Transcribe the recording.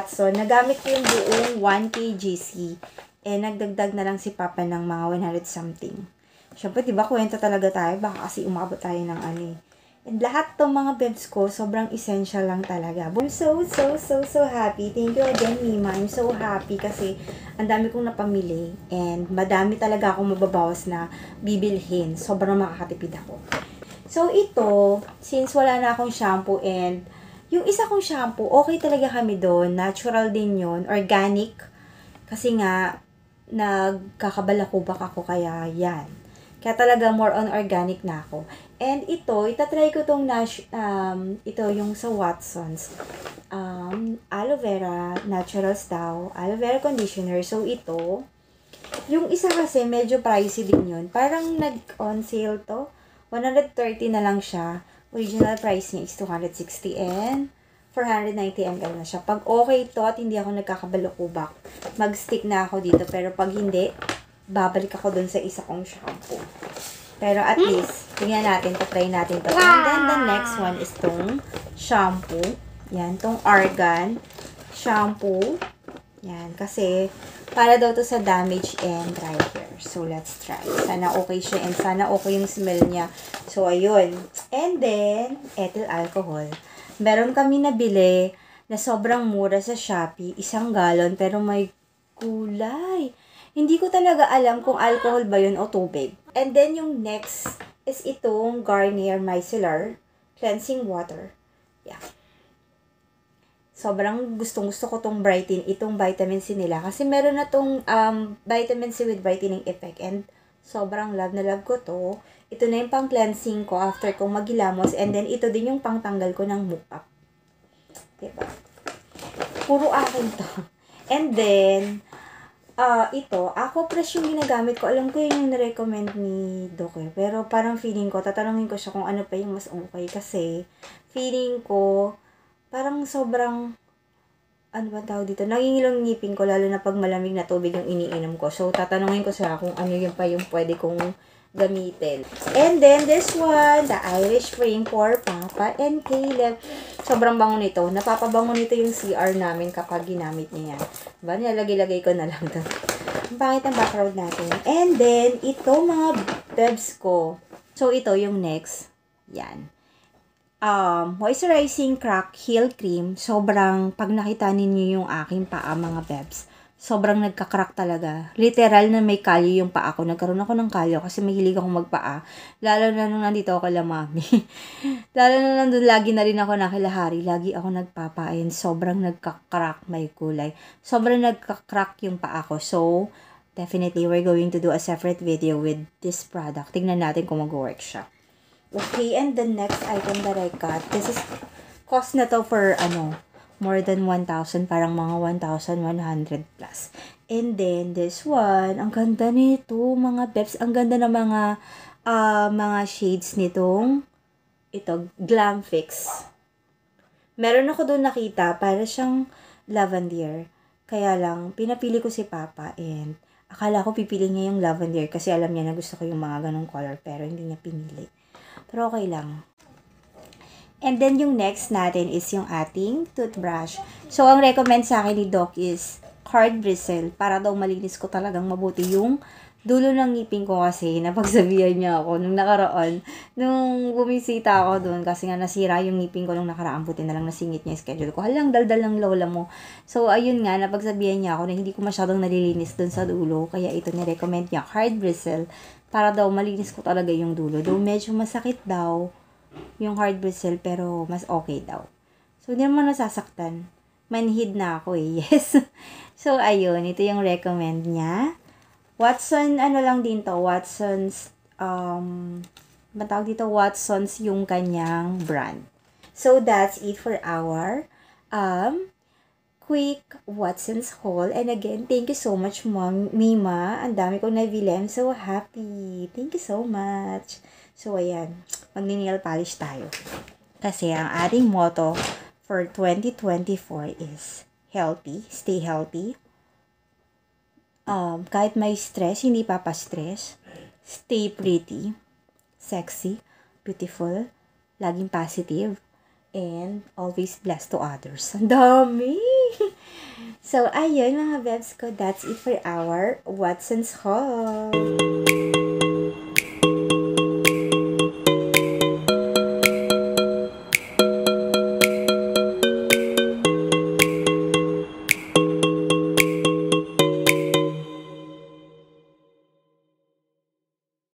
Watson. Nagamit ko yung buong 1 kgc. Nagdagdag na lang si Papa ng mga 100 something. Siyempre, diba, kwenta talaga tayo. Baka kasi umabot tayo ng ano eh. And lahat tong mga bebs ko, sobrang essential lang talaga. I'm so happy. Thank you again, Mima. I'm so happy kasi ang dami kong napamili. And madami talaga akong mababawas na bibilhin. Sobrang makakatipid ako. So, ito, since wala na akong shampoo and yung isa kong shampoo, okay talaga kami doon. Natural din yun. Organic. Kasi nga, nagkakabalakubak ako kaya yan. Kaya talaga more on organic na ako. And ito, itatry ko tong ito yung sa Watsons. Aloe vera, naturals daw. Aloe vera conditioner. So, ito. Yung isa kasi, medyo pricey din yun. Parang nag-on sale to. 130 na lang siya. Original price niya is 260 and 490 ml na siya. Pag okay to at hindi ako nagkakabalukubak, mag-stick na ako dito. Pero pag hindi, babalik ako dun sa isa kong shampoo. Pero at least, tingnan natin, try natin to. And then the next one is tong shampoo. Yan, tong Argan shampoo. Yan, kasi para daw to sa damage and dry hair. So, let's try. Sana okay siya and sana okay yung smell niya. So, ayun. And then, ethyl alcohol. Meron kami nabili na sobrang mura sa Shopee. 1 galon, pero may kulay. Hindi ko talaga alam kung alcohol ba yun o tubig. And then, yung next is itong Garnier Micellar Cleansing Water. Yeah. Sobrang gustong-gusto ko tong itong vitamin C nila. Kasi meron na tong vitamin C with brightening effect. And sobrang love na love ko to. Ito na yung pang cleansing ko after kong maghilamos. And then, ito din yung pang tanggal ko ng makeup. Diba? Puro akin to. And then, ito, Aqua Fresh yung ginagamit ko. Alam ko yun yung na-recommend ni Doc eh. Pero parang feeling ko, tatanungin ko siya kung ano pa yung mas okay. Kasi, feeling ko, parang sobrang, ano ba tawag dito? Nangingilong ngipin ko, lalo na pag malamig na tubig yung iniinom ko. So, tatanungin ko siya kung ano yung pa yung pwede kong gamitin. And then, this one, the Irish Spring for Papa and Caleb. Sobrang bango nito. Napapabango nito yung CR namin kapag ginamit niya yan. Diba? Nilalagay-lagay ko na lang doon. Ang pangit ang background natin. And then, ito mga bebs ko. So, ito yung next. Yan. Moisturizing crack heel cream. Sobrang, pag nakita ninyo yung aking paa mga bebs, sobrang nagka-crack talaga. Literal na may kalyo yung paa ko. Nagkaroon ako ng kalyo kasi mahilig akong magpaa. Lalo na nung nandito ako kala mami. Lalo na nandun lagi na rin ako nakilahari. Lagi ako nagpapain. Sobrang nagka-crack may kulay. Sobrang nagka-crack yung paa ko. So, definitely we're going to do a separate video with this product. Tingnan natin kung mag-work siya. Okay, and the next item that I got, this is, cost na to for, more than 1,000, parang mga 1,100 plus. And then, this one, ang ganda nito, mga bebs, ang ganda ng mga shades nitong, ito, Glam Fix. Meron ako doon nakita, para siyang lavender. Kaya lang, pinapili ko si Papa, and akala ko pipili niya yung lavender, kasi alam niya na gusto ko yung mga ganong color, pero hindi niya pinili. Pero okay lang. And then, yung next natin is yung ating toothbrush. So, ang recommend sa akin ni Doc is hard bristle. Para daw malinis ko talagang mabuti yung dulo ng ngipin ko kasi napagsabihan niya ako nung nakaraan. Nung bumisita ako doon kasi nga nasira yung ngipin ko nung nakaraan. Buti na lang nasingit niya yung schedule ko. Halang daldal ng lola mo. So, ayun nga, napagsabihan niya ako na hindi ko masyadong nalilinis doon sa dulo. Kaya ito ni-recommend niya, hard bristle. Para daw malinis ko talaga yung dulo. Though medyo masakit daw yung hard bristle, pero mas okay daw. So, hindi naman nasasaktan. Manhid na ako eh. Yes. So, ayun. Ito yung recommend niya. Watson, lang din to. Watson's, matawag dito, Watson's yung kanyang brand. So, that's it for our, quick Watson's haul. And again, thank you so much, Mima. Ang dami kong nabili. I'm so happy. Thank you so much. So, ayan. Magni-nail polish tayo. Kasi ang ating motto for 2024 is healthy. Stay healthy. Kahit may stress, hindi papastress. Stay pretty. Sexy. Beautiful. Laging positive. And always blessed to others. Ang dami! So, ayun mga bebs ko, that's it for our Watson's Haul.